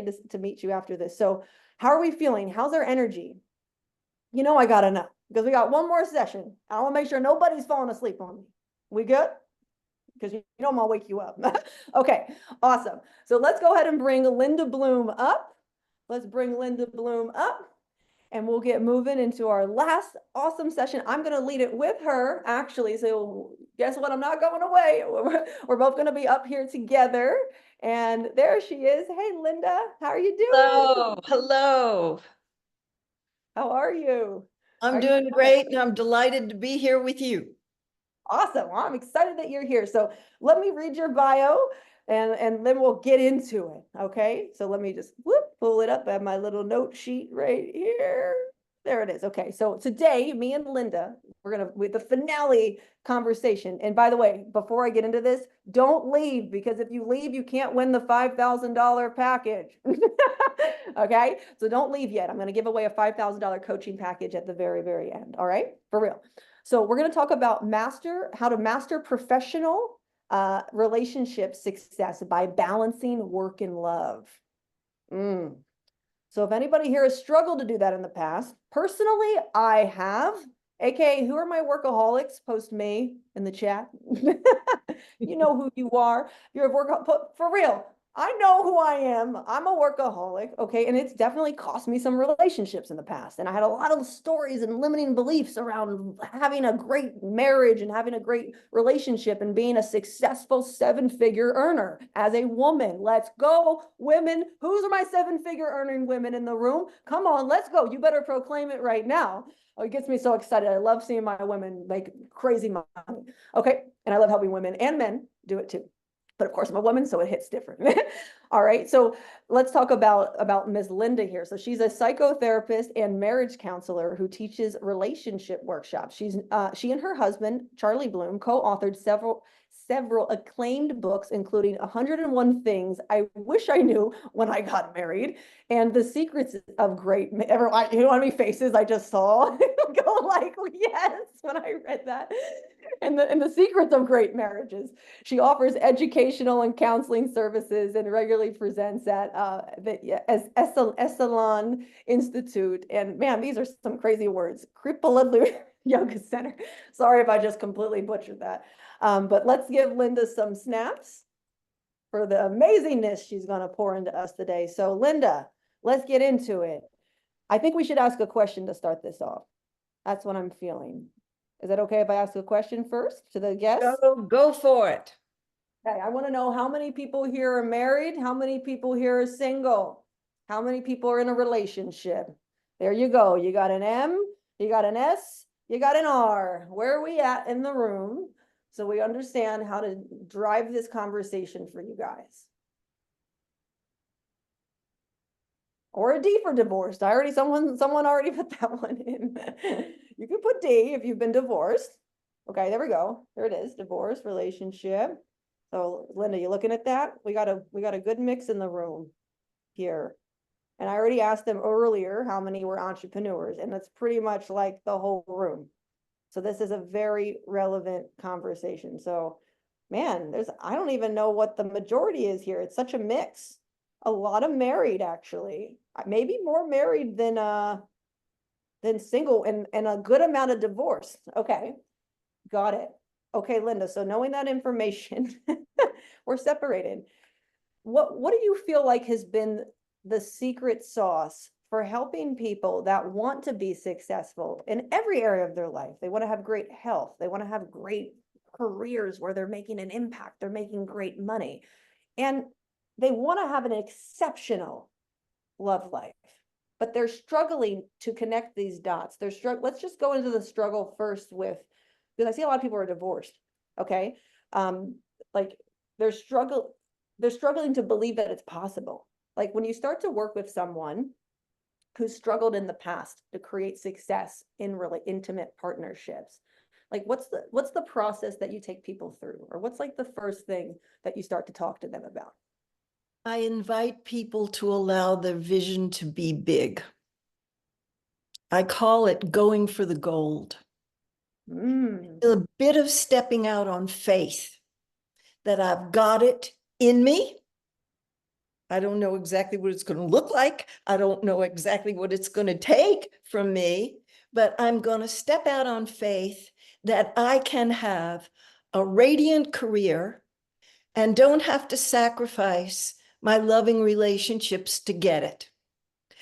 to meet you after this. So how are we feeling? How's our energy? You know, I got to know because we got one more session. I want to make sure nobody's falling asleep on me. We good? Because you know I'm gonna wake you up. Okay, awesome. So let's go ahead and bring Linda Bloom up. Let's bring Linda Bloom up and we'll get moving into our last awesome session. I'm gonna lead it with her actually. So guess what? I'm not going away. We're both gonna be up here together. And there she is. Hey, Linda, how are you doing? Hello, hello. How are you? I'm doing great and I'm delighted to be here with you. Awesome. Well, I'm excited that you're here. So let me read your bio and then we'll get into it. Okay. So let me just pull it up at my little note sheet right here. There it is. Okay. So today, me and Linda, we're going to, with the finale conversation. And by the way, before I get into this, don't leave because if you leave, you can't win the $5,000 package. Okay. So don't leave yet. I'm going to give away a $5,000 coaching package at the very, very end. All right. For real. So we're going to talk about how to master professional relationship success by balancing work and love. So if anybody here has struggled to do that in the past, personally, I have. AKA, who are my workaholics? Post me in the chat. You know who you are. You're a workaholic. For real. I know who I am. I'm a workaholic, okay? And it's definitely cost me some relationships in the past. And I had a lot of stories and limiting beliefs around having a great marriage and having a great relationship and being a successful seven-figure earner as a woman. Let's go, women. Who's my seven-figure earning women in the room? Come on, let's go. You better proclaim it right now. Oh, it gets me so excited. I love seeing my women make crazy money. Okay. And I love helping women and men do it too. But of course, I'm a woman, so it hits different. All right. So let's talk about Ms. Linda here. So she's a psychotherapist and marriage counselor who teaches relationship workshops. She and her husband, Charlie Bloom, co-authored several acclaimed books, including 101 Things I Wish I Knew When I Got Married and The Secrets of Great. You know how many faces I just saw go like, yes, when I read that. And the Secrets of Great Marriages. She offers educational and counseling services and regularly presents at the Esalen Institute. And man, these are some crazy words. Kripalu Yoga Center. Sorry if I just completely butchered that. But let's give Linda some snaps for the amazingness she's going to pour into us today. So Linda, let's get into it. I think we should ask a question to start this off. That's what I'm feeling. Is that okay if I ask a question first to the guests? Go for it. Okay, I want to know how many people here are married? How many people here are single? How many people are in a relationship? There you go. You got an M, you got an S, you got an R. Where are we at in the room? So we understand how to drive this conversation for you guys. Or a D for divorced. Someone already put that one in. You can put D if you've been divorced. Okay, there we go. There it is. Divorce, relationship. So Linda, you looking at that? We got a good mix in the room here. And I already asked them earlier how many were entrepreneurs, and that's pretty much like the whole room. So this is a very relevant conversation. So man, I don't even know what the majority is here. It's such a mix. A lot of married, actually. Maybe more married than single, and a good amount of divorce. Okay, got it. Okay, Linda, so knowing that information, we're separated. What do you feel like has been the secret sauce for helping people that want to be successful in every area of their life? They want to have great health. They want to have great careers where they're making an impact. They're making great money. And they want to have an exceptional love life, but they're struggling to connect these dots. Let's just go into the struggle first because I see a lot of people are divorced. Okay. Like they're struggling to believe that it's possible. Like when you start to work with someone who's struggled in the past to create success in really intimate partnerships, like what's the process that you take people through, or what's like the first thing that you start to talk to them about? I invite people to allow their vision to be big. I call it going for the gold. A bit of stepping out on faith that I've got it in me. I don't know exactly what it's going to look like. I don't know exactly what it's going to take from me, but I'm going to step out on faith that I can have a radiant career and don't have to sacrifice my loving relationships to get it.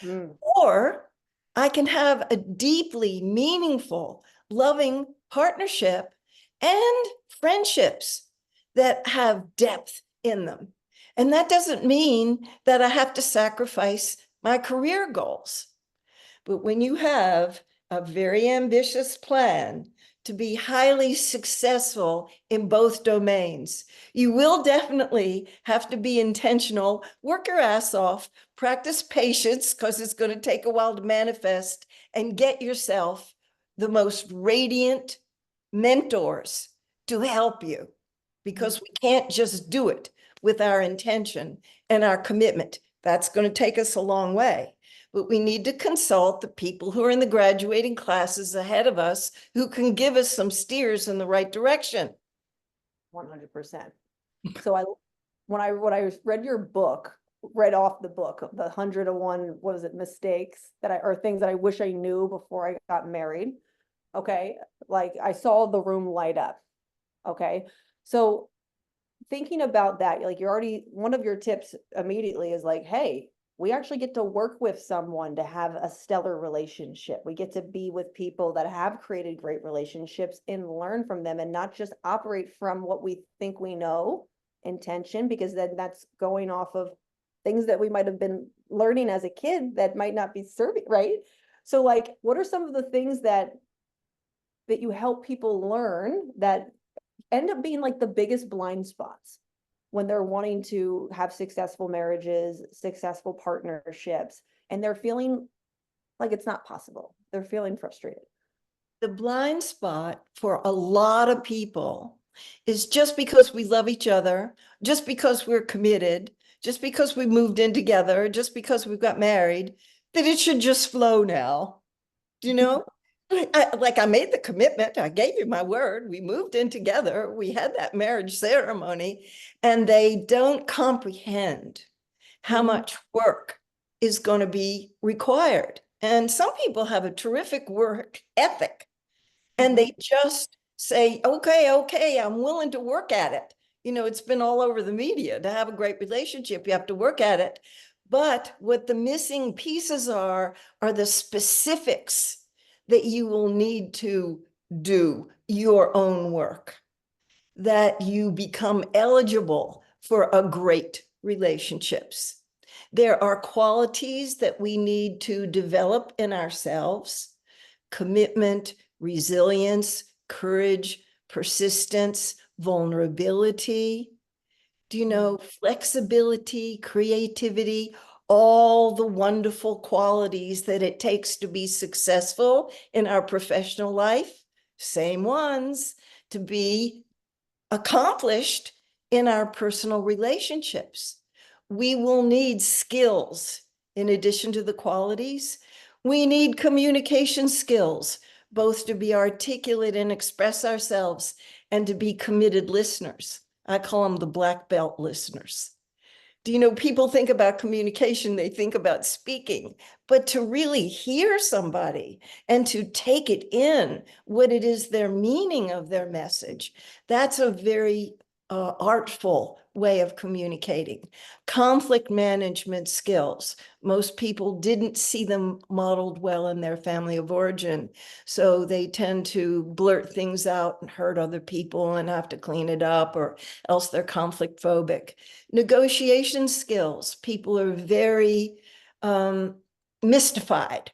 Mm. Or I can have a deeply meaningful, loving partnership and friendships that have depth in them. And that doesn't mean that I have to sacrifice my career goals. But when you have a very ambitious plan to be highly successful in both domains, you will definitely have to be intentional, work your ass off, practice patience because it's going to take a while to manifest, and get yourself the most radiant mentors to help you, because we can't just do it with our intention and our commitment. That's going to take us a long way. But we need to consult the people who are in the graduating classes ahead of us who can give us some steers in the right direction. 100%. So when I read your book, read off the book, the 101, what is it, mistakes or things that I wish I knew before I got married. Okay. Like I saw the room light up. Okay. So thinking about that, like one of your tips immediately is like, hey, we actually get to work with someone to have a stellar relationship. We get to be with people that have created great relationships and learn from them and not just operate from what we think we know intention, because then that's going off of things that we might have been learning as a kid that might not be serving, right? So like, what are some of the things that you help people learn that end up being like the biggest blind spots when they're wanting to have successful marriages, successful partnerships, and they're feeling like it's not possible? They're feeling frustrated. The blind spot for a lot of people is just because we love each other, just because we're committed, just because we moved in together, just because we've got married, that it should just flow now. Do you know? I made the commitment. I gave you my word. We moved in together. We had that marriage ceremony, and they don't comprehend how much work is going to be required. And some people have a terrific work ethic, and they just say, okay, I'm willing to work at it. You know, it's been all over the media. To have a great relationship, you have to work at it. But what the missing pieces are the specifics that you will need to do your own work, that you become eligible for a great relationships. There are qualities that we need to develop in ourselves: commitment, resilience, courage, persistence, vulnerability, flexibility, creativity, all the wonderful qualities that it takes to be successful in our professional life, same ones to be accomplished in our personal relationships. We will need skills in addition to the qualities. We need communication skills, both to be articulate and express ourselves and to be committed listeners. I call them the black belt listeners. People think about communication, they think about speaking, but to really hear somebody and to take it in, what it is their meaning of their message, that's a very artful way of communicating. Conflict management skills. Most people didn't see them modeled well in their family of origin, so they tend to blurt things out and hurt other people and have to clean it up, or else they're conflict phobic. Negotiation skills. People are very mystified,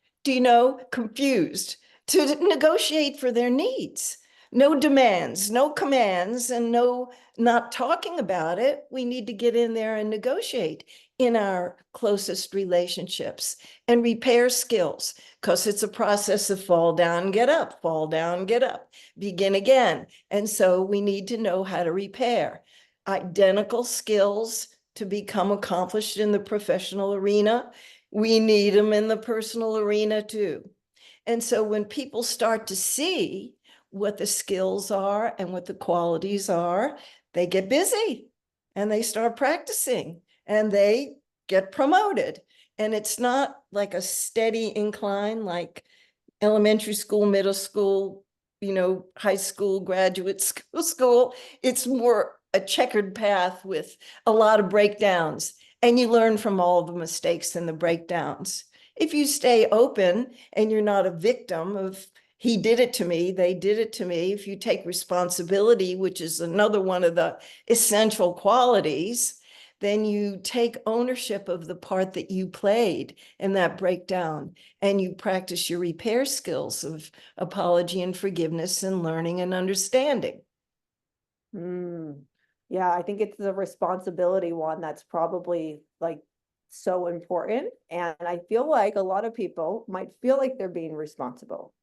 confused to negotiate for their needs. No demands, no commands, and no not talking about it. We need to get in there and negotiate in our closest relationships. And repair skills, because it's a process of fall down, get up, fall down, get up, begin again. And so we need to know how to repair. Identical skills to become accomplished in the professional arena. We need them in the personal arena too. And so when people start to see what the skills are and what the qualities are, they get busy and they start practicing and they get promoted. And it's not like a steady incline, like elementary school, middle school, high school, graduate school. It's more a checkered path with a lot of breakdowns. And you learn from all the mistakes and the breakdowns. If you stay open and you're not a victim of, he did it to me, they did it to me. If you take responsibility, which is another one of the essential qualities, then you take ownership of the part that you played in that breakdown, and you practice your repair skills of apology and forgiveness and learning and understanding. Yeah, I think it's the responsibility one that's probably like so important. And I feel like a lot of people might feel like they're being responsible,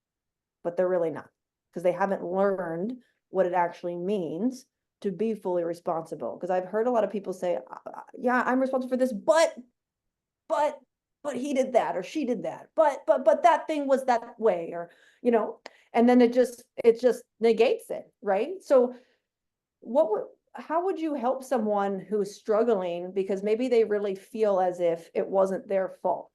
but they're really not, because they haven't learned what it actually means to be fully responsible. Because I've heard a lot of people say, yeah, I'm responsible for this, but he did that or she did that, but that thing was that way, or and then it just negates it, right? So how would you help someone who's struggling because maybe they really feel as if it wasn't their fault,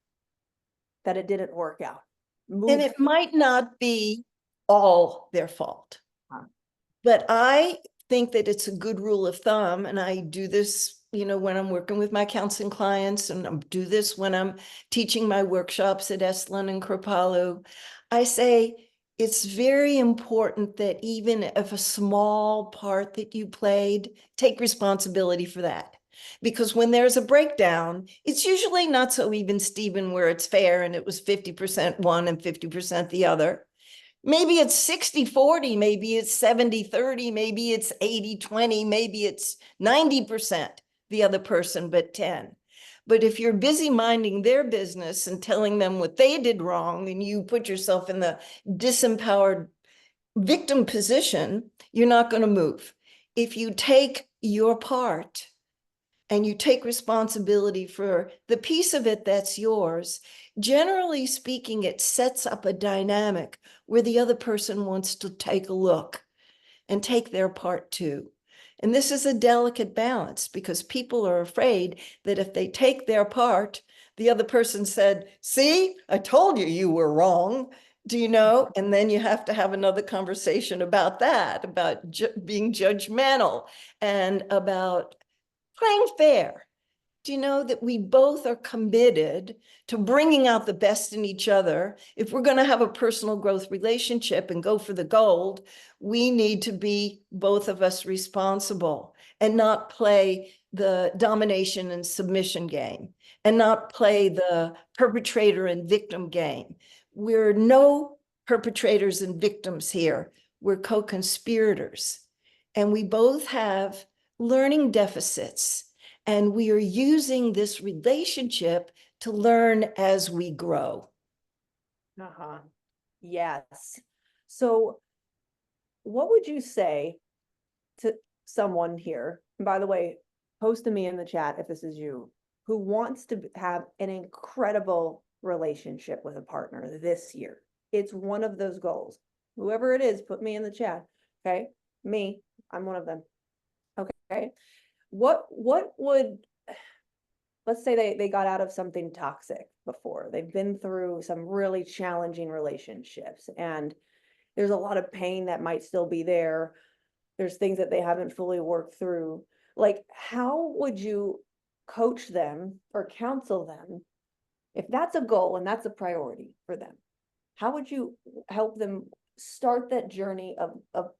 that it didn't work out? And it might not be all their fault, but I think that it's a good rule of thumb, and I do this, when I'm working with my counseling clients, and I do this when I'm teaching my workshops at Esalen and Kripalu. I say it's very important that even if a small part that you played, take responsibility for that. Because when there's a breakdown, it's usually not so even Steven where it's fair and it was 50% one and 50% the other. Maybe it's 60-40, maybe it's 70-30, maybe it's 80-20, maybe it's 90% the other person, but 10. But if you're busy minding their business and telling them what they did wrong, and you put yourself in the disempowered victim position, you're not going to move. If you take your part and you take responsibility for the piece of it that's yours, generally speaking, it sets up a dynamic where the other person wants to take a look and take their part too. And this is a delicate balance, because people are afraid that if they take their part, the other person said, see, I told you you were wrong. Do you know? And then you have to have another conversation about that, about being judgmental and about playing fair. Do you know that we both are committed to bringing out the best in each other? If we're going to have a personal growth relationship and go for the gold, we need to be, both of us, responsible and not play the domination and submission game and not play the perpetrator and victim game. We're no perpetrators and victims here. We're co-conspirators, and we both have learning deficits. And we are using this relationship to learn as we grow. Yes. So what would you say to someone here, and by the way, post to me in the chat if this is you, who wants to have an incredible relationship with a partner this year? It's one of those goals. Whoever it is, put me in the chat. Okay. Me, I'm one of them. Okay. What would, let's say they got out of something toxic before, they've been through some really challenging relationships, and there's a lot of pain that might still be there. There's things that they haven't fully worked through. Like, how would you coach them or counsel them if that's a goal and that's a priority for them? How would you help them start that journey of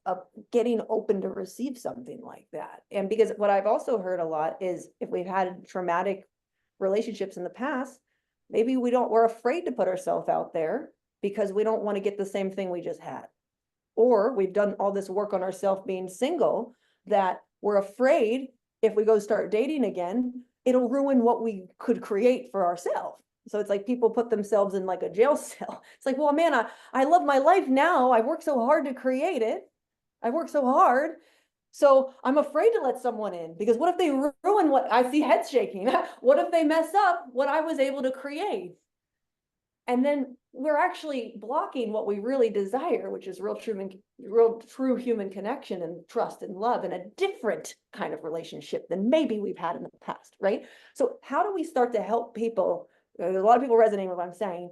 getting open to receive something like that? And because what I've also heard a lot is, if we've had traumatic relationships in the past, maybe we're afraid to put ourselves out there because we don't want to get the same thing we just had. Or we've done all this work on ourselves being single that we're afraid if we go start dating again, it'll ruin what we could create for ourselves. So it's like people put themselves in like a jail cell. It's like, well, man, I love my life now. I worked so hard to create it. I worked so hard. So I'm afraid to let someone in, because what if they ruin what I see? Heads shaking. What if they mess up what I was able to create? And then we're actually blocking what we really desire, which is real true human connection and trust and love and a different kind of relationship than maybe we've had in the past, right? So how do we start to help people? There's a lot of people resonating with what I'm saying,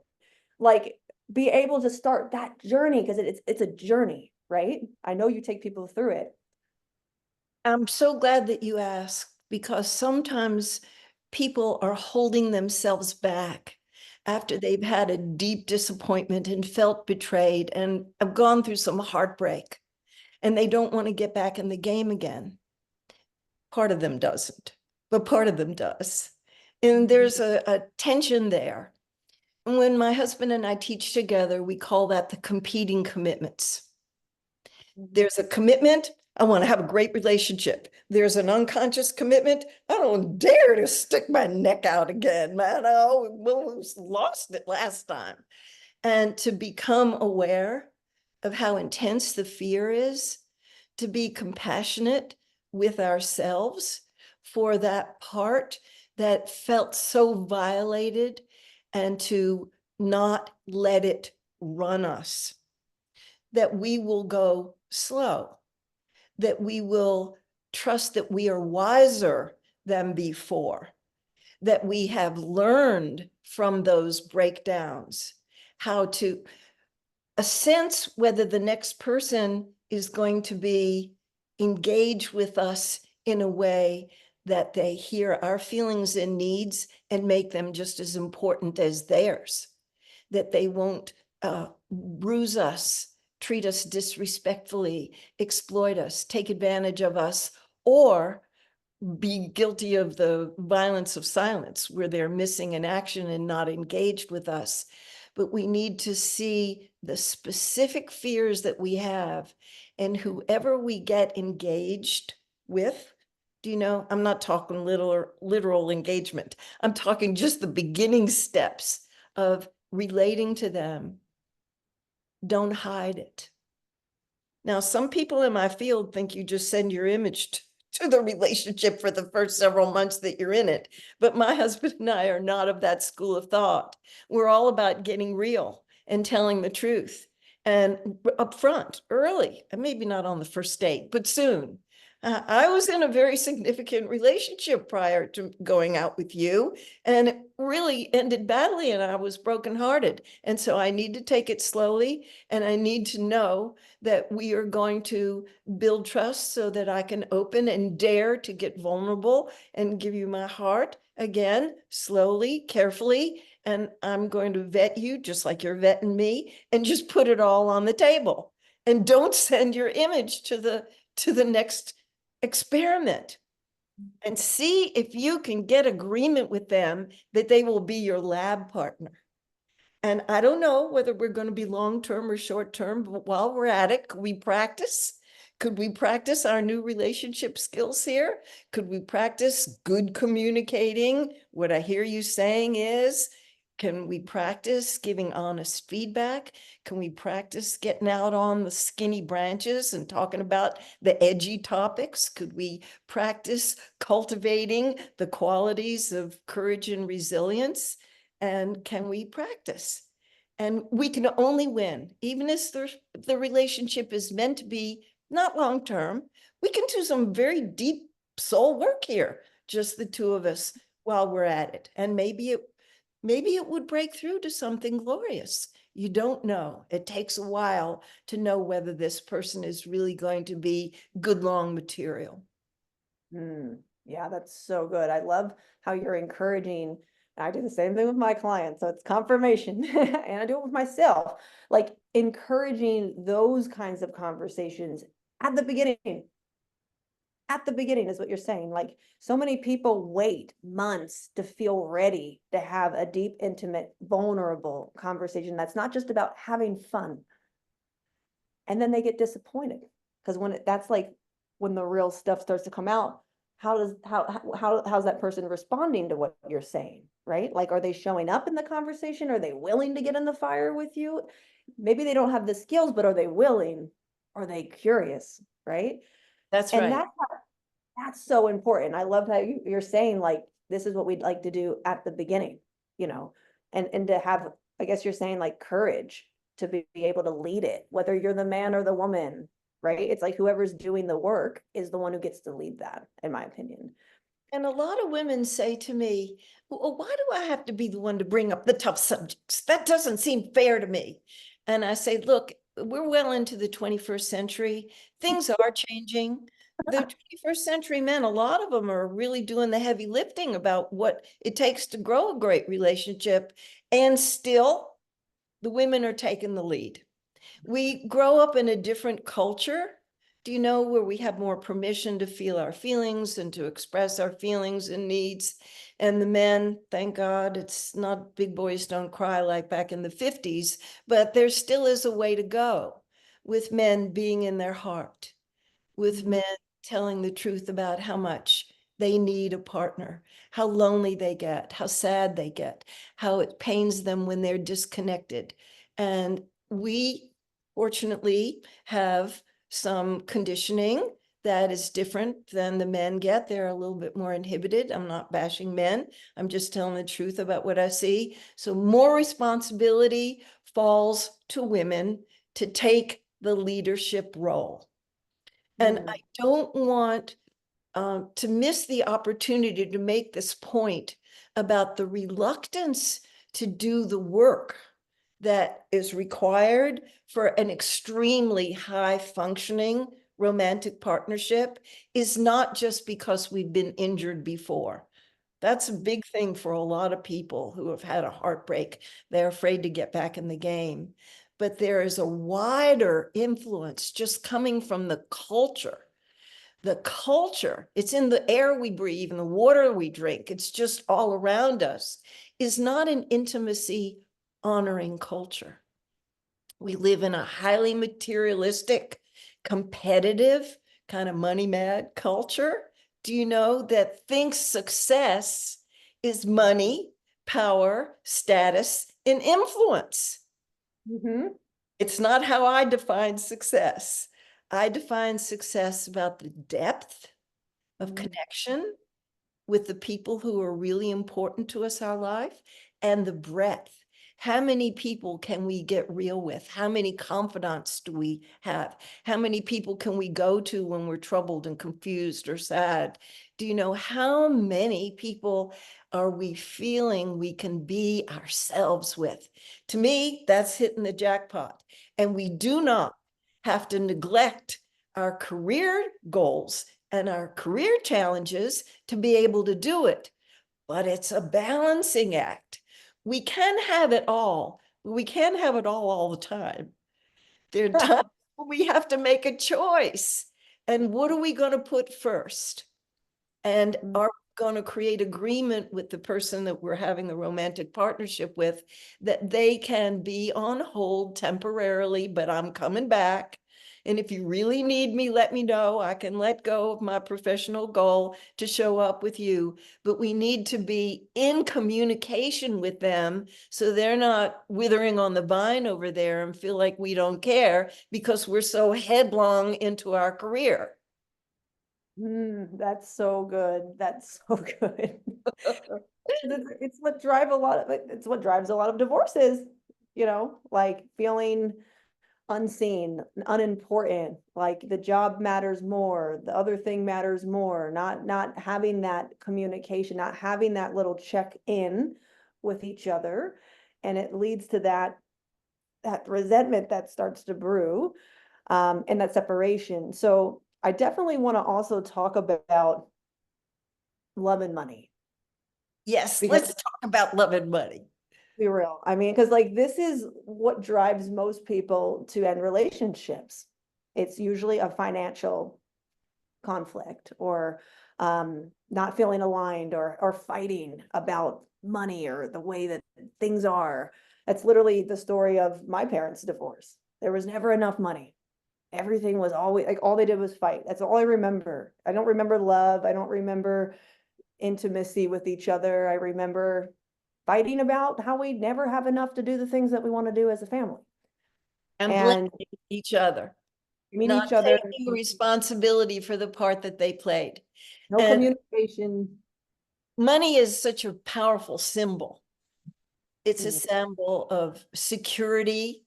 like be able to start that journey, because it's a journey, right? I know you take people through it. I'm so glad that you asked, because sometimes people are holding themselves back after they've had a deep disappointment and felt betrayed and have gone through some heartbreak, and they don't want to get back in the game again. Part of them doesn't, but part of them does. And there's a tension there. And when my husband and I teach together, we call that the competing commitments. There's a commitment. I want to have a great relationship. There's an unconscious commitment. I don't dare to stick my neck out again, man. Oh, we lost it last time. And to become aware of how intense the fear is, to be compassionate with ourselves for that part that felt so violated, and to not let it run us, that we will go slow, that we will trust that we are wiser than before, that we have learned from those breakdowns how to sense whether the next person is going to be engaged with us in a way that they hear our feelings and needs and make them just as important as theirs, that they won't bruise us, treat us disrespectfully, exploit us, take advantage of us, or be guilty of the violence of silence, where they're missing an action and not engaged with us. But we need to see the specific fears that we have, and whoever we get engaged with, do you know, I'm not talking literal engagement. I'm talking just the beginning steps of relating to them. Don't hide it. Now, some people in my field think you just send your image to the relationship for the first several months that you're in it. But my husband and I are not of that school of thought. We're all about getting real and telling the truth, and upfront, early, and maybe not on the first date, but soon. I was in a very significant relationship prior to going out with you, and it really ended badly, and I was brokenhearted. And so I need to take it slowly, and I need to know that we are going to build trust so that I can open and dare to get vulnerable and give you my heart again, slowly, carefully. And I'm going to vet you just like you're vetting me, and just put it all on the table. And don't send your image to the next experiment, and see if you can get agreement with them that they will be your lab partner. And I don't know whether we're going to be long-term or short-term, but while we're at it, could we practice? Could we practice our new relationship skills here? Could we practice good communicating? What I hear you saying is, can we practice giving honest feedback? Can we practice getting out on the skinny branches and talking about the edgy topics? Could we practice cultivating the qualities of courage and resilience? And can we practice? And we can only win, even if the relationship is meant to be not long-term. We can do some very deep soul work here, just the two of us, while we're at it. And maybe it would break through to something glorious. You don't know. It takes a while to know whether this person is really going to be good long material. Yeah, that's so good. I love how you're encouraging. I do the same thing with my clients, so it's confirmation. And I do it with myself, like encouraging those kinds of conversations at the beginning. At the beginning is what you're saying. Like, so many people wait months to feel ready to have a deep, intimate, vulnerable conversation that's not just about having fun. And then they get disappointed, because that's like when the real stuff starts to come out. How's that person responding to what you're saying, right? Like, are they showing up in the conversation? Are they willing to get in the fire with you? Maybe they don't have the skills, but are they willing? Are they curious, right? That's And right. that's so important. I love how you're saying, like, this is what we'd like to do at the beginning, and to have I guess you're saying like courage to be able to lead it, whether you're the man or the woman, right? It's like whoever's doing the work is the one who gets to lead that, in my opinion. And a lot of women say to me, well, why do I have to be the one to bring up the tough subjects? That doesn't seem fair to me. And I say, look, we're well into the 21st century. Things are changing. The 21st century men, a lot of them are really doing the heavy lifting about what it takes to grow a great relationship. And still, the women are taking the lead. We grow up in a different culture. Do you know, where we have more permission to feel our feelings and to express our feelings and needs? And the men, thank God, it's not big boys don't cry like back in the 50s, but there still is a way to go with men being in their heart, with men telling the truth about how much they need a partner, how lonely they get, how sad they get, how it pains them when they're disconnected. And we fortunately have some conditioning that is different than the men get. They're a little bit more inhibited. I'm not bashing men. I'm just telling the truth about what I see. So more responsibility falls to women to take the leadership role. And I don't want to miss the opportunity to make this point about the reluctance to do the work that is required for an extremely high functioning romantic partnership is not just because we've been injured before. That's a big thing for a lot of people who have had a heartbreak. They're afraid to get back in the game. But there is a wider influence just coming from the culture. The culture, it's in the air we breathe and the water we drink. It's just all around us, is not an intimacy honoring culture. We live in a highly materialistic, competitive, kind of money mad culture. Do you know that thinks success is money, power, status, and influence? It's not how I define success. I define success about the depth of connection with the people who are really important to us, our life, and the breadth. How many people can we get real with? How many confidants do we have? How many people can we go to when we're troubled and confused or sad? Do you know how many people are we feeling we can be ourselves with? To me, that's hitting the jackpot. And we do not have to neglect our career goals and our career challenges to be able to do it. But it's a balancing act. We can have it all. We can't have it all the time. There are times we have to make a choice. And what are we going to put first? And are we going to create agreement with the person that we're having the romantic partnership with that they can be on hold temporarily, but I'm coming back. And if you really need me, let me know. I can let go of my professional goal to show up with you. But we need to be in communication with them so they're not withering on the vine over there and feel like we don't care because we're so headlong into our career. That's so good. That's so good. It's what drive a lot of it's what drives a lot of divorces, like feeling unseen, unimportant, like the job matters more, the other thing matters more, not having that communication, not having that little check in with each other. And it leads to that resentment that starts to brew, and that separation. So I definitely want to also talk about love and money. Yes, Because let's talk about love and money. be real. I mean, because like this is what drives most people to end relationships. It's usually a financial conflict or not feeling aligned or fighting about money or the way that things are. That's literally the story of my parents' divorce. There was never enough money. Everything was always like all they did was fight. That's all I remember. I don't remember love. I don't remember intimacy with each other. I remember fighting about how we never have enough to do the things that we want to do as a family. And And blaming each other, I mean not each other, taking responsibility for the part that they played. no And communication. money is such a powerful symbol. It's a Mm. symbol of security,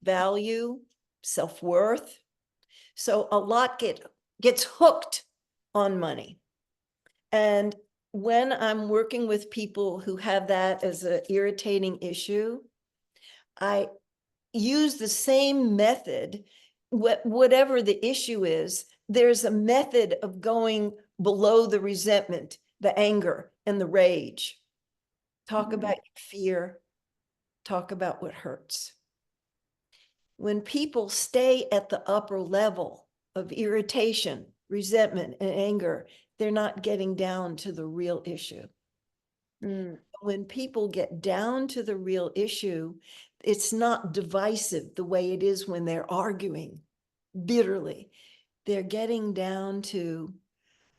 value, self-worth. So a lot gets hooked on money. And when I'm working with people who have that as an irritating issue, I use the same method, whatever the issue is. There's a method of going below the resentment, the anger, and the rage. Talk about your fear, talk about what hurts. When people stay at the upper level of irritation, resentment, and anger, they're not getting down to the real issue. Mm. When people get down to the real issue, it's not divisive the way it is when they're arguing bitterly. They're getting down to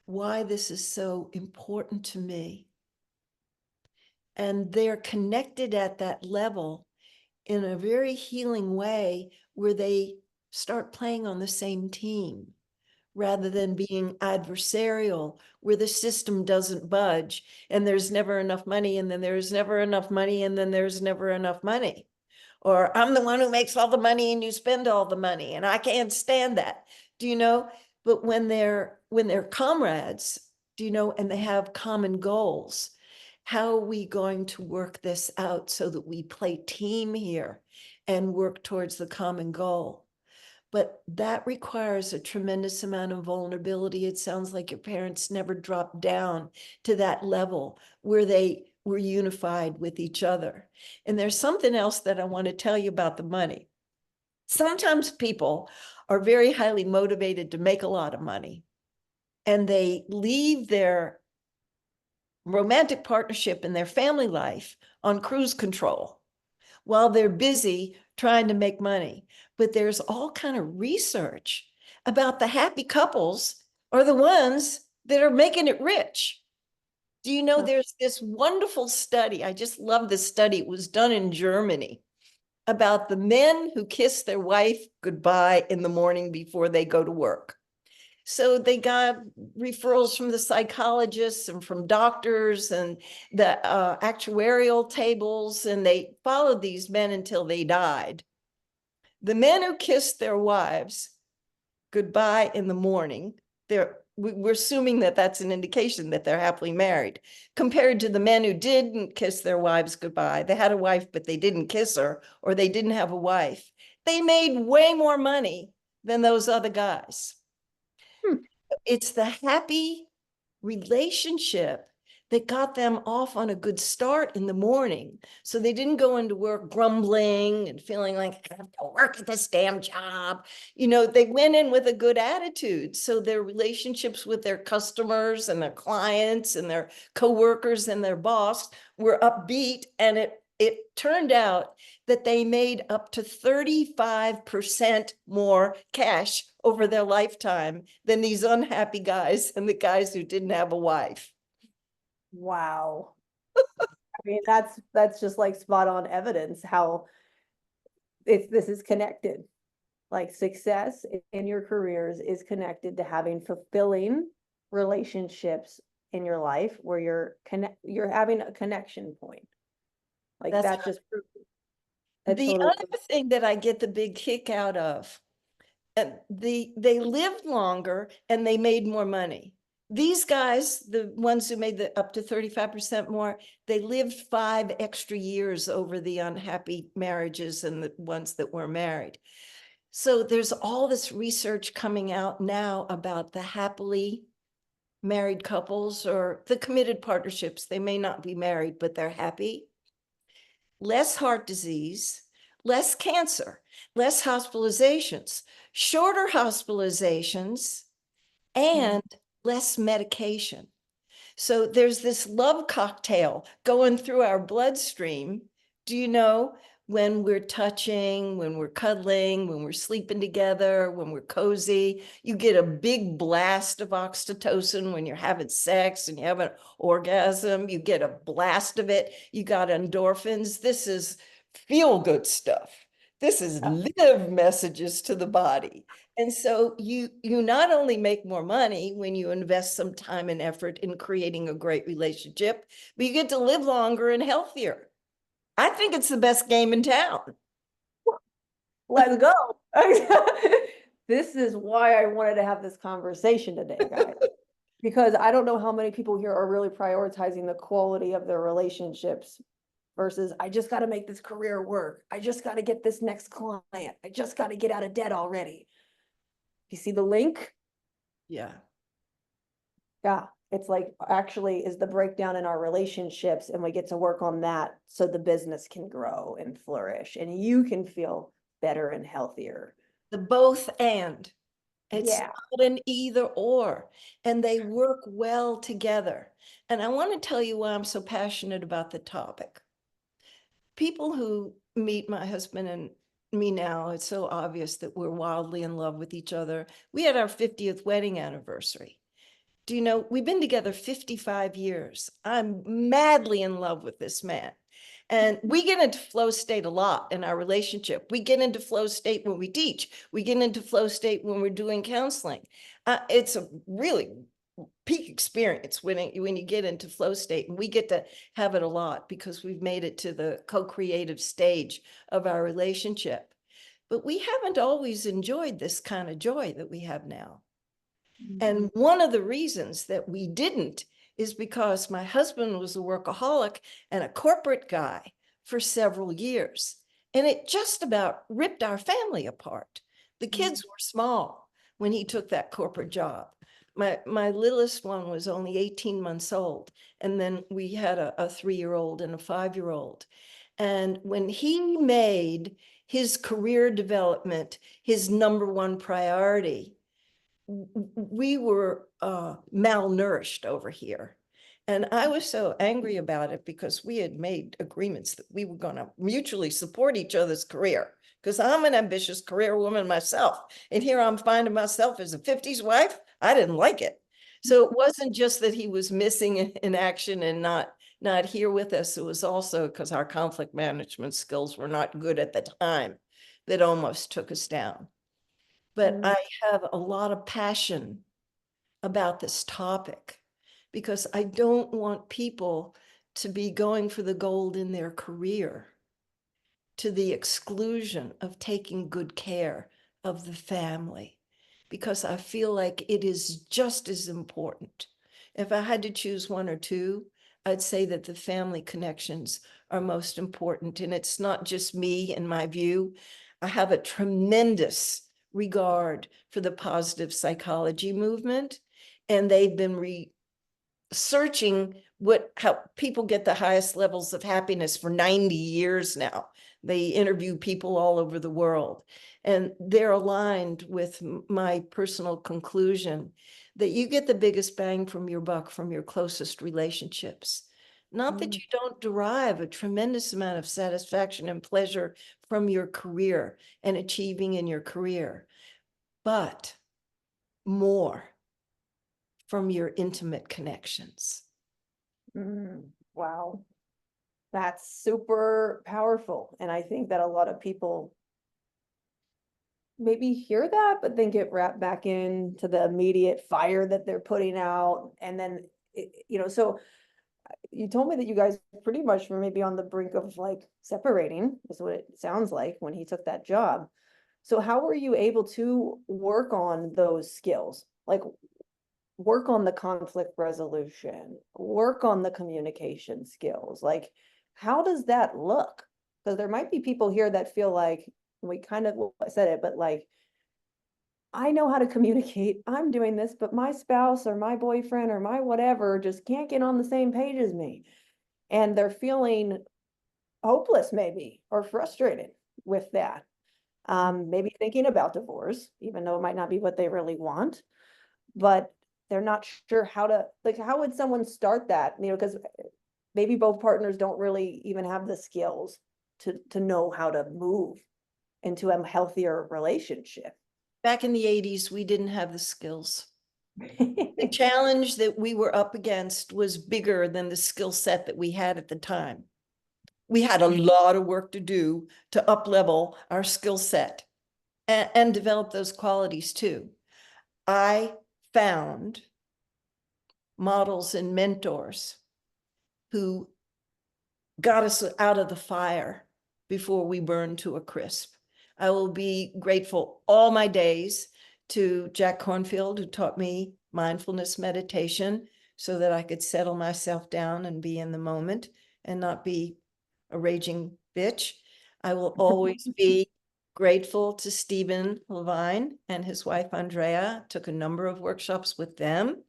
why this is so important to me. And they're connected at that level in a very healing way where they start playing on the same team rather than being adversarial, where the system doesn't budge and there's never enough money, and then there's never enough money, and then there's never enough money. Or I'm the one who makes all the money and you spend all the money, and I can't stand that. Do you know? But when they're comrades, do you know, and they have common goals, how are we going to work this out so that we play team here and work towards the common goal? But that requires a tremendous amount of vulnerability. It sounds like your parents never dropped down to that level where they were unified with each other. And there's something else that I want to tell you about the money. Sometimes people are very highly motivated to make a lot of money, and they leave their romantic partnership and their family life on cruise control while they're busy trying to make money. But there's all kind of research about the happy couples are the ones that are making it rich. Do you know there's this wonderful study? I just love this study. It was done in Germany about the men who kiss their wife goodbye in the morning before they go to work. So they got referrals from the psychologists and from doctors and the actuarial tables, and they followed these men until they died. The men who kissed their wives goodbye in the morning, we're assuming that that's an indication that they're happily married, compared to the men who didn't kiss their wives goodbye. They had a wife, but they didn't kiss her, or they didn't have a wife. They made way more money than those other guys. Hmm. It's the happy relationship that got them off on a good start in the morning. So they didn't go into work grumbling and feeling like, I have to work at this damn job. You know, they went in with a good attitude. So their relationships with their customers and their clients and their coworkers and their boss were upbeat. And it turned out that they made up to 35% more cash over their lifetime than these unhappy guys and the guys who didn't have a wife. Wow. I mean, that's just like spot on evidence how this is connected. Like success in your careers is connected to having fulfilling relationships in your life where you're having a connection point. Like That's that just proves that the totally. other thing that I get the big kick out of. They lived longer and they made more money. These guys, the ones who made the up to 35% more, they lived 5 extra years over the unhappy marriages and the ones that were married. So there's all this research coming out now about the happily married couples or the committed partnerships. They may not be married, but they're happy. Less heart disease, less cancer, less hospitalizations, shorter hospitalizations, and less medication. So there's this love cocktail going through our bloodstream. Do you know, when we're touching, when we're cuddling, when we're sleeping together, when we're cozy, you get a big blast of oxytocin when you're having sex and you have an orgasm, you get a blast of it. You got endorphins. This is feel good stuff. This is live messages to the body. And so you not only make more money when you invest some time and effort in creating a great relationship, but you get to live longer and healthier. I think it's the best game in town. Let's go. This is why I wanted to have this conversation today, guys. Because I don't know how many people here are really prioritizing the quality of their relationships versus I just got to make this career work. I just got to get this next client. I just got to get out of debt already. You see the link? Yeah. Yeah. It's like actually is the breakdown in our relationships, and we get to work on that so the business can grow and flourish and you can feel better and healthier. The both and. It's Yeah. not an either or, and they work well together. And I want to tell you why I'm so passionate about the topic. People who meet my husband and me now, it's so obvious that we're wildly in love with each other. We had our 50th wedding anniversary. Do you know, we've been together 55 years. I'm madly in love with this man. And we get into flow state a lot in our relationship. We get into flow state when we teach. We get into flow state when we're doing counseling. It's a really peak experience when you get into flow state, and we get to have it a lot because we've made it to the co-creative stage of our relationship. But we haven't always enjoyed this kind of joy that we have now. And one of the reasons that we didn't is because my husband was a workaholic and a corporate guy for several years. And it just about ripped our family apart. The kids were small when he took that corporate job. My littlest one was only 18 months old. And then we had a 3-year-old and a 5-year-old. And when he made his career development his number one priority, we were malnourished over here. And I was so angry about it because we had made agreements that we were going to mutually support each other's career. Because I'm an ambitious career woman myself. And here I'm finding myself as a 50s wife. I didn't like it. So it wasn't just that he was missing in action and not here with us. It was also because our conflict management skills were not good at the time that almost took us down. But I have a lot of passion about this topic because I don't want people to be going for the gold in their career to the exclusion of taking good care of the family, because I feel like it is just as important. If I had to choose one or two, I'd say that the family connections are most important. And it's not just me and my view. I have a tremendous regard for the positive psychology movement, and they've been researching how people get the highest levels of happiness for 90 years now. They interview people all over the world, and they're aligned with my personal conclusion that you get the biggest bang from your buck from your closest relationships. Not that you don't derive a tremendous amount of satisfaction and pleasure from your career and achieving in your career, but more from your intimate connections. Wow. That's super powerful. And I think that a lot of people maybe hear that, but then get wrapped back into the immediate fire that they're putting out. And then, so you told me that you guys pretty much were maybe on the brink of like separating, is what it sounds like when he took that job. So how were you able to work on those skills? Like work on the conflict resolution, work on the communication skills. Like, how does that look? Because there might be people here that feel like we kind of said it, but like, I know how to communicate. I'm doing this, but my spouse or my boyfriend or my whatever just can't get on the same page as me. And they're feeling hopeless, maybe, or frustrated with that. Maybe thinking about divorce, even though it might not be what they really want, but they're not sure how to, like, how would someone start that? Because maybe both partners don't really even have the skills to know how to move into a healthier relationship. Back in the 80s, we didn't have the skills. The challenge that we were up against was bigger than the skill set that we had at the time. We had a lot of work to do to up-level our skill set and develop those qualities too. I found models and mentors who got us out of the fire before we burned to a crisp. I will be grateful all my days to Jack Cornfield, who taught me mindfulness meditation so that I could settle myself down and be in the moment and not be a raging bitch. I will always be grateful to Stephen Levine and his wife, Andrea. Took a number of workshops with them.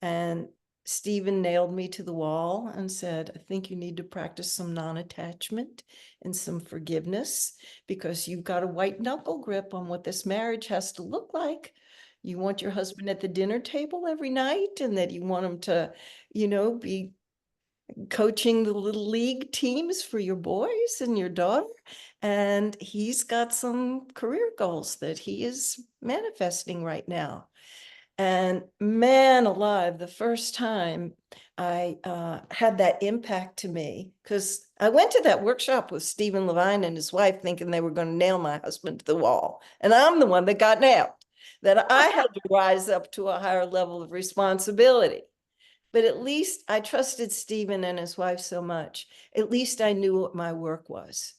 And Stephen nailed me to the wall and said, I think you need to practice some non-attachment and some forgiveness because you've got a white knuckle grip on what this marriage has to look like. You want your husband at the dinner table every night and that you want him to, be coaching the little league teams for your boys and your daughter. And he's got some career goals that he is manifesting right now. And man alive, the first time I had that impact to me, because I went to that workshop with Stephen Levine and his wife thinking they were going to nail my husband to the wall. And I'm the one that got nailed, that I had to rise up to a higher level of responsibility. But at least I trusted Stephen and his wife so much. At least I knew what my work was,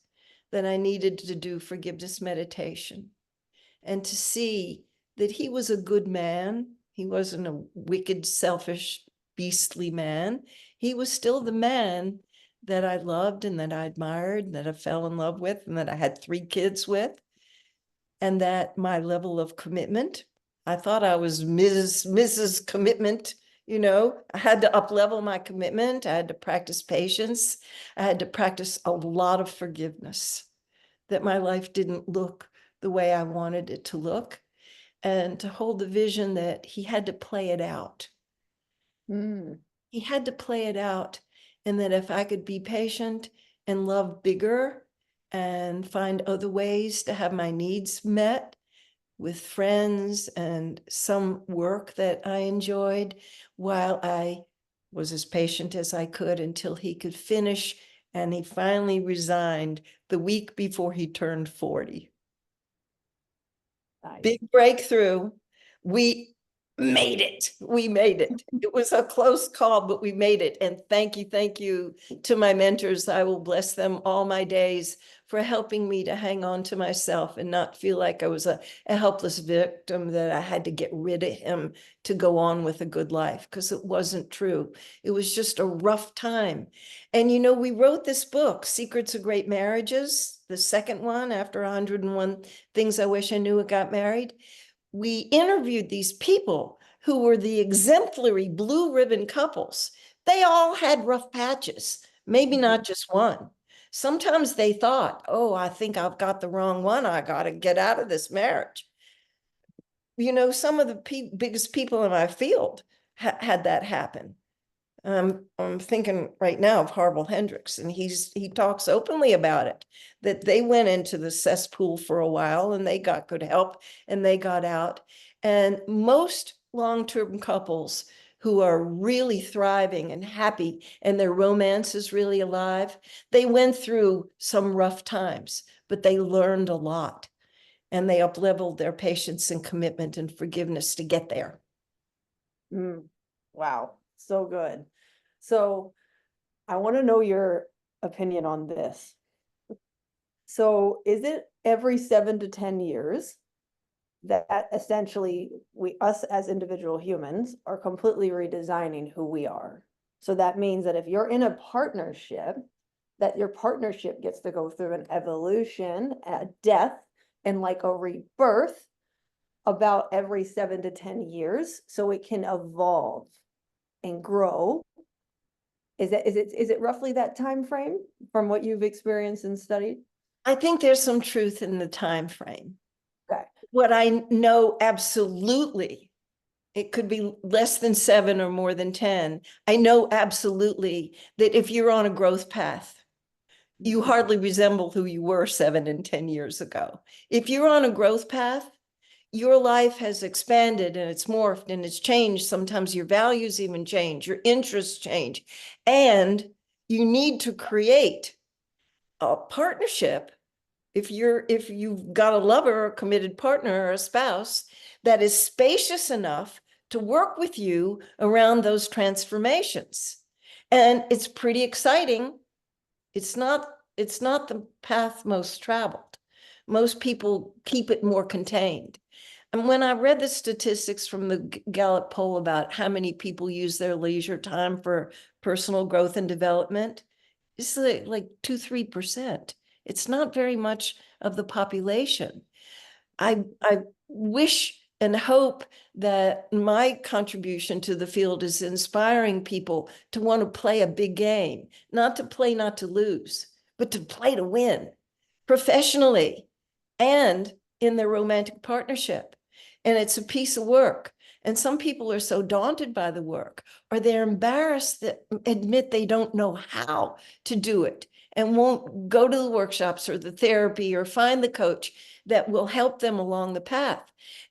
that I needed to do forgiveness meditation and to see that he was a good man. He wasn't a wicked, selfish, beastly man. He was still the man that I loved and that I admired, and that I fell in love with, and that I had 3 kids with. And that my level of commitment, I thought I was Mrs. Commitment. I had to up-level my commitment. I had to practice patience. I had to practice a lot of forgiveness, that my life didn't look the way I wanted it to look, and to hold the vision that he had to play it out. He had to play it out, and that if I could be patient and love bigger and find other ways to have my needs met with friends and some work that I enjoyed, while I was as patient as I could until he could finish. And he finally resigned the week before he turned 40. Nice. Big breakthrough. We made it. We made it. It was a close call, but we made it. And thank you to my mentors. I will bless them all my days for helping me to hang on to myself and not feel like I was a helpless victim, that I had to get rid of him to go on with a good life, because it wasn't true. It was just a rough time. And we wrote this book, Secrets of Great Marriages, the second one after 101 Things I Wish I Knew I Got Married. We interviewed these people who were the exemplary blue ribbon couples. They all had rough patches, maybe not just one. Sometimes they thought, oh, I think I've got the wrong one. I got to get out of this marriage. Some of the biggest people in my field had that happen. I'm thinking right now of Harville Hendricks, and he talks openly about it, that they went into the cesspool for a while and they got good help and they got out. And most long-term couples who are really thriving and happy and their romance is really alive, they went through some rough times, but they learned a lot and they up-leveled their patience and commitment and forgiveness to get there. Wow, so good. So I want to know your opinion on this. So is it every 7 to 10 years that essentially us as individual humans are completely redesigning who we are? So that means that if you're in a partnership, that your partnership gets to go through an evolution, a death, and like a rebirth about every 7 to 10 years, so it can evolve and grow. Is it roughly that time frame from what you've experienced and studied? I think there's some truth in the time frame. Okay. What I know absolutely, it could be less than 7 or more than 10. I know absolutely that if you're on a growth path, you hardly resemble who you were 7 and 10 years ago. If you're on a growth path, your life has expanded and it's morphed and it's changed. Sometimes your values even change, your interests change, and you need to create a partnership. If you've got a lover or a committed partner or a spouse that is spacious enough to work with you around those transformations. And it's pretty exciting It's not the path most traveled. Most people keep it more contained. And when I read the statistics from the Gallup poll about how many people use their leisure time for personal growth and development, it's like 2-3%. It's not very much of the population. I wish and hope that my contribution to the field is inspiring people to want to play a big game, not to play not to lose, but to play to win professionally and in their romantic partnership. And it's a piece of work. And some people are so daunted by the work, or they're embarrassed that admit they don't know how to do it and won't go to the workshops or the therapy or find the coach that will help them along the path.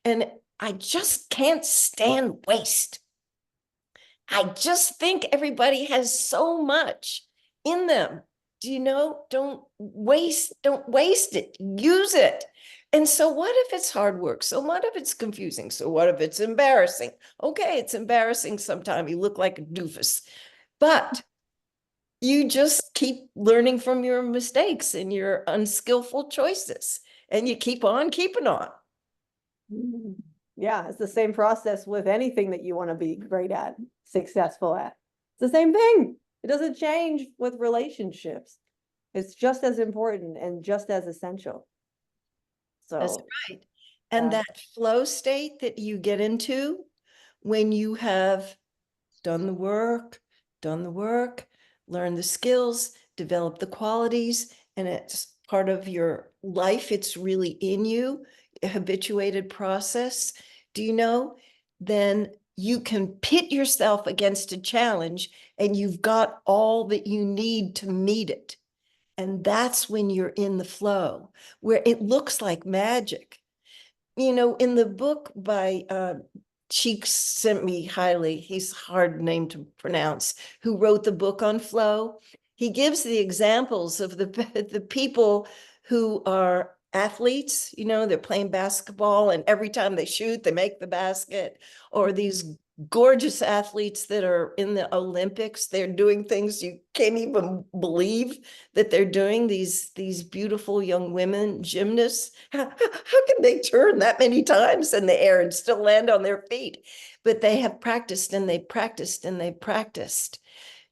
And I just can't stand waste. I just think everybody has so much in them. Do you know? Don't waste it. Use it. And so what if it's hard work? So what if it's confusing? So what if it's embarrassing? Okay, it's embarrassing sometimes. You look like a doofus. But you just keep learning from your mistakes and your unskillful choices. And you keep on keeping on. Yeah, it's the same process with anything that you want to be great at, successful at. It's the same thing. It doesn't change with relationships. It's just as important and just as essential. That's So, right. And yeah. that flow state that you get into when you have done the work, learn the skills, develop the qualities, and it's part of your life. It's really in you, a habituated process. Do you know? Then you can pit yourself against a challenge and you've got all that you need to meet it. And that's when you're in the flow, where it looks like magic. You know, in the book by Cheeks sent me highly, he's a hard name to pronounce, who wrote the book on flow. He gives the examples of the people who are athletes, you know, they're playing basketball and every time they shoot, they make the basket, or these gorgeous athletes that are in the Olympics. They're doing things you can't even believe that they're doing, these beautiful young women gymnasts. How can they turn that many times in the air and still land on their feet? But they have practiced and they practiced and they practiced.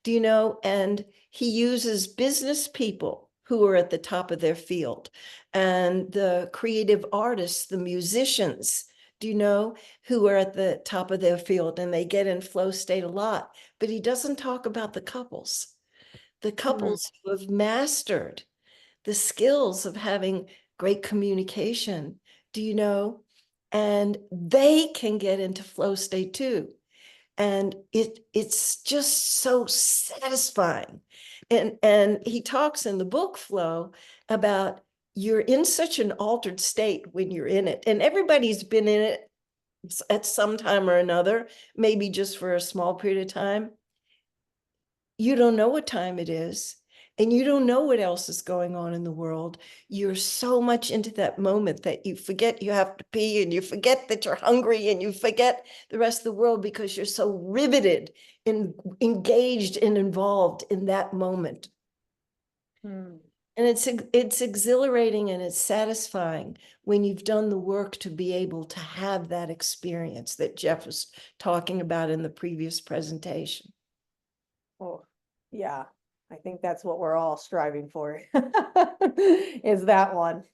Do you know? And he uses business people who are at the top of their field and the creative artists, the musicians, do you know, who are at the top of their field and they get in flow state a lot. But he doesn't talk about the couples who have mastered the skills of having great communication, do you know? And they can get into flow state too. And it's just so satisfying. And he talks in the book Flow about you're in such an altered state when you're in it. And everybody's been in it at some time or another, maybe just for a small period of time. You don't know what time it is, and you don't know what else is going on in the world. You're so much into that moment that you forget you have to pee, and you forget that you're hungry, and you forget the rest of the world because you're so riveted and engaged and involved in that moment. Hmm. And it's exhilarating and it's satisfying when you've done the work to be able to have that experience that Jeff was talking about in the previous presentation. Oh, yeah. I think that's what we're all striving for. Is that one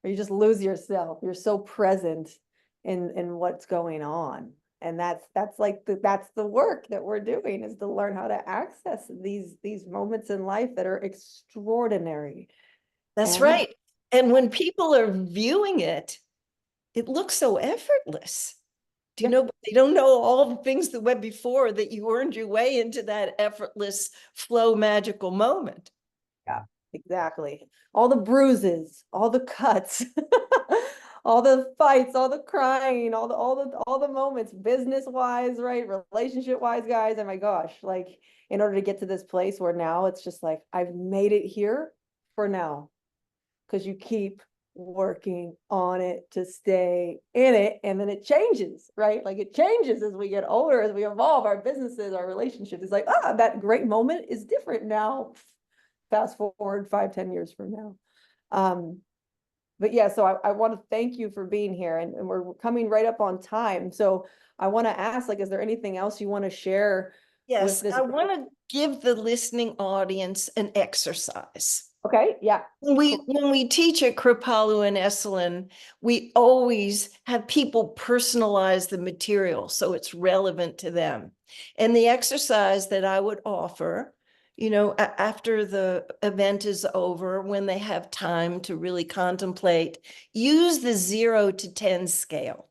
where you just lose yourself. You're so present in what's going on. And that's like that's the work that we're doing, is to learn how to access these moments in life that are extraordinary. That's And right. And when people are viewing it, it looks so effortless. Do you yeah, know, but they don't know all the things that went before that you earned your way into that effortless flow magical moment. yeah, exactly. All the bruises, all the cuts, all the fights, all the crying, all the moments, business wise, right? Relationship wise, guys. Oh my gosh. Like, in order to get to this place where now it's just like, I've made it here for now. Because you keep working on it to stay in it, and then it changes, right? Like, it changes as we get older, as we evolve our businesses, our relationships. It's like, that great moment is different now. fast forward 5, 10 years from now. But yeah, so I want to thank you for being here, and we're coming right up on time. So I want to ask, like, is there anything else you want to share with Yes, this? I want to give the listening audience an exercise. Okay, yeah. When we teach at Kripalu and Esalen, we always have people personalize the material so it's relevant to them. And the exercise that I would offer, after the event is over, when they have time to really contemplate, use the 0 to 10 scale.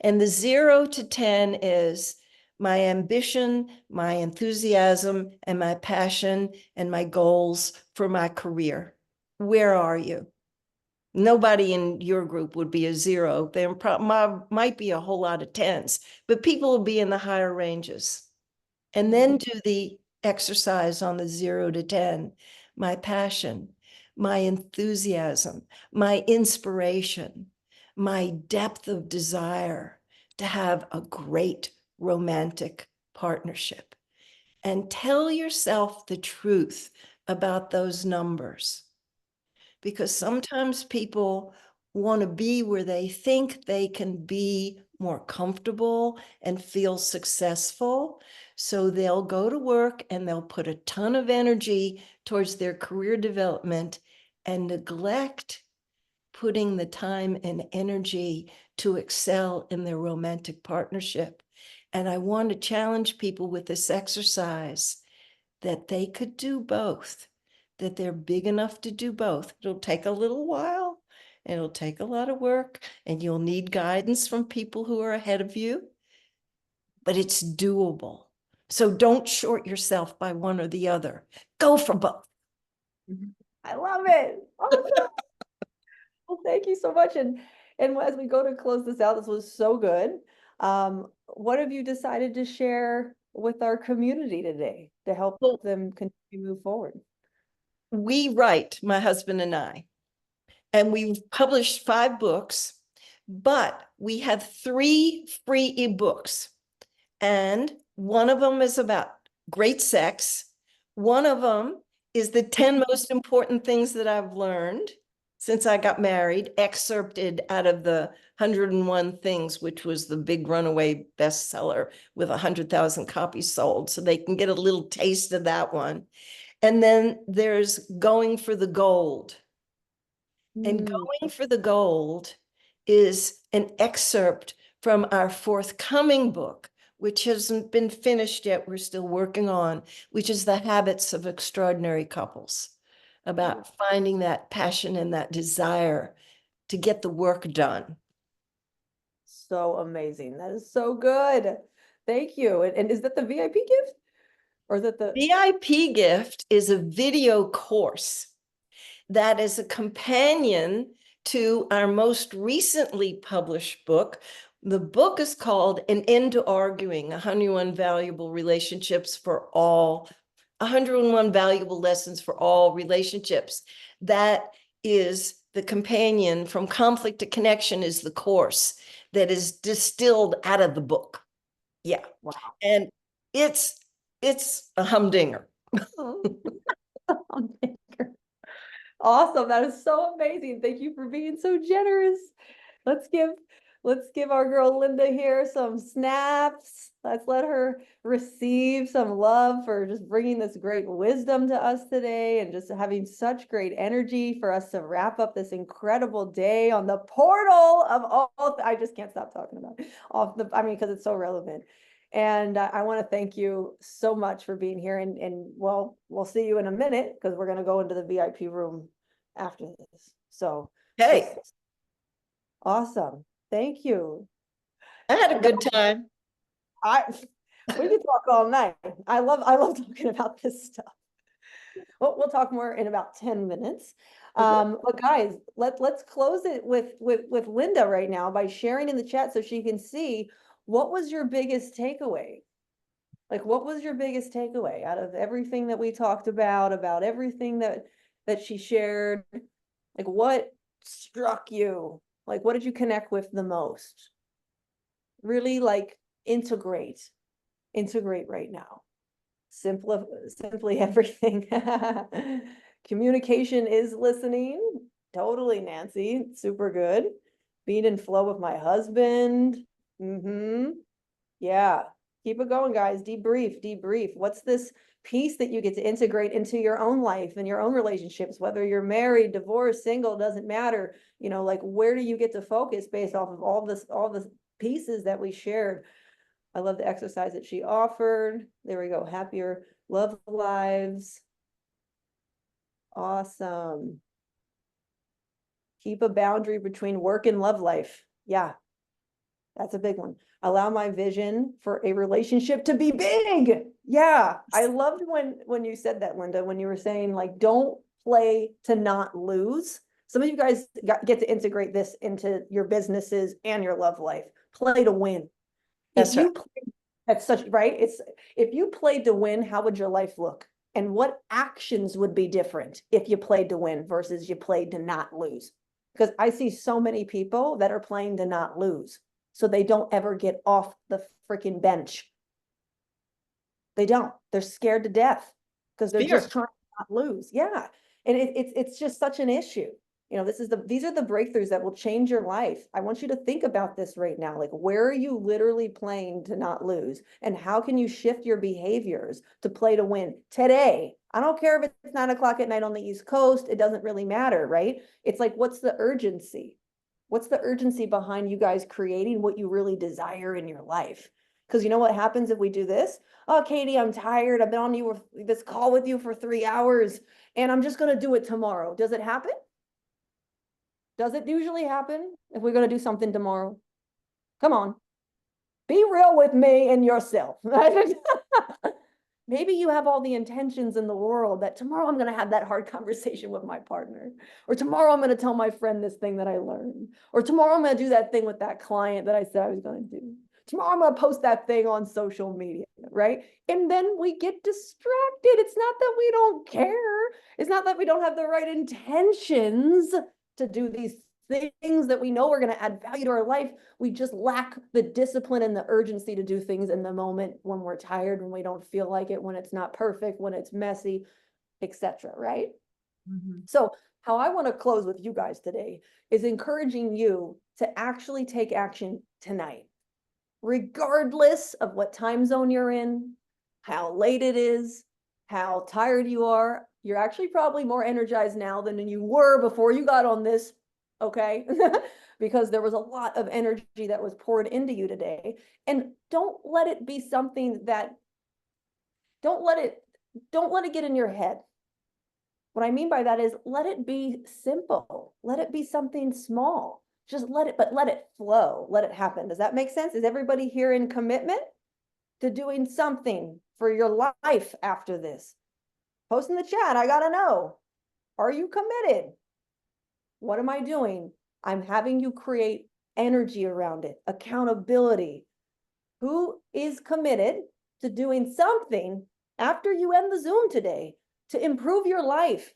And the 0 to 10 is my ambition, my enthusiasm, and my passion, and my goals for my career. Where are you? Nobody in your group would be a 0. There might be a whole lot of 10s, but people will be in the higher ranges. And then do the exercise on the 0 to 10. My passion, my enthusiasm, my inspiration, my depth of desire to have a great romantic partnership. And tell yourself the truth about those numbers. Because sometimes people want to be where they think they can be more comfortable and feel successful. So they'll go to work and they'll put a ton of energy towards their career development and neglect putting the time and energy to excel in their romantic partnership. And I want to challenge people with this exercise that they could do both, that they're big enough to do both. It'll take a little while, and it'll take a lot of work, and you'll need guidance from people who are ahead of you, but it's doable. So don't short yourself by one or the other. Go for both. I love it. Awesome. Well, thank you so much. And as we go to close this out, this was so good. What have you decided to share with our community today to help Well, them continue to move forward? we write, my husband and I, and we've published 5 books, but we have 3 free ebooks. And one of them is about great sex. One of them is the 10 most important things that I've learned since I got married, excerpted out of the 101 Things, which was the big runaway bestseller with 100,000 copies sold. So they can get a little taste of that one. And then there's Going for the Gold. And Going for the Gold is an excerpt from our forthcoming book, which hasn't been finished yet, we're still working on, which is The Habits of Extraordinary Couples, about finding that passion and that desire to get the work done. So amazing. That is so good. Thank you. And is that the VIP gift? Or is that the VIP gift is a video course that is a companion to our most recently published book. The book is called An End to Arguing, 101 Valuable Relationships for All, 101 Valuable Lessons for All Relationships. That is the companion. From Conflict to Connection is the course that is distilled out of the book. Yeah. wow. And it's a humdinger. Awesome. That is so amazing. Thank you for being so generous. Let's give our girl Linda here some snaps. Let's let her receive some love for just bringing this great wisdom to us today and just having such great energy for us to wrap up this incredible day on the portal of all. I just can't stop talking about it. Because it's so relevant. And I want to thank you so much for being here. And well, we'll see you in a minute because we're going to go into the VIP room after this. So, Hey, awesome. Thank you. I had a good time. We could talk all night. I love talking about this stuff. We'll talk more in about 10 minutes. But guys, let's close it with Linda right now by sharing in the chat so she can see what was your biggest takeaway. Like, what was your biggest takeaway out of everything that we talked about everything that she shared? Like, what struck you? Like, what did you connect with the most? Really, like, integrate right now. Simply everything. Communication is listening. Totally, Nancy. Super good. Being in flow with my husband. Yeah. Keep it going, guys. Debrief, debrief. What's this piece that you get to integrate into your own life and your own relationships, whether you're married, divorced, single, doesn't matter. You know, like where do you get to focus based off of all the pieces that we shared? I love the exercise that she offered. There we go. Happier love lives. Awesome. Keep a boundary between work and love life. Yeah, that's a big one. Allow my vision for a relationship to be big. Yeah, I loved when you said that, Linda, when you were saying like, don't play to not lose. Some of you guys get to integrate this into your businesses and your love life. Play to win. That's right. That's such, right? It's, if you played to win, how would your life look? And what actions would be different if you played to win versus you played to not lose? Because I see so many people that are playing to not lose. So they don't ever get off the freaking bench. They don't. They're scared to death because they're just trying to not lose. Yeah. And it's just such an issue. You know, these are the breakthroughs that will change your life. I want you to think about this right now. Like, where are you literally playing to not lose? And how can you shift your behaviors to play to win today? I don't care if it's 9 o'clock at night on the East Coast. It doesn't really matter, right? It's like, what's the urgency? What's the urgency behind you guys creating what you really desire in your life? Because you know what happens if we do this? Oh, Katie, I'm tired. I've been on this call with you for 3 hours and I'm just going to do it tomorrow. Does it happen? Does it usually happen if we're going to do something tomorrow? Come on. Be real with me and yourself. Maybe you have all the intentions in the world that tomorrow I'm going to have that hard conversation with my partner, or tomorrow I'm going to tell my friend this thing that I learned, or tomorrow I'm going to do that thing with that client that I said I was going to do. Tomorrow I'm going to post that thing on social media, right? And then we get distracted. It's not that we don't care. It's not that we don't have the right intentions to do these things that we know are going to add value to our life. We just lack the discipline and the urgency to do things in the moment when we're tired, when we don't feel like it, when it's not perfect, when it's messy, etc. Right? So how I want to close with you guys today is encouraging you to actually take action tonight, regardless of what time zone you're in, how late it is, how tired you are. You're actually probably more energized now than you were before you got on this, okay? Because there was a lot of energy that was poured into you today. And don't let it be something that, don't let it get in your head. What I mean by that is let it be simple. Let it be something small. Just let it flow. Let it happen. Does that make sense? Is everybody here in commitment to doing something for your life after this? Post in the chat. I got to know. Are you committed? What am I doing? I'm having you create energy around it, accountability. Who is committed to doing something after you end the Zoom today to improve your life?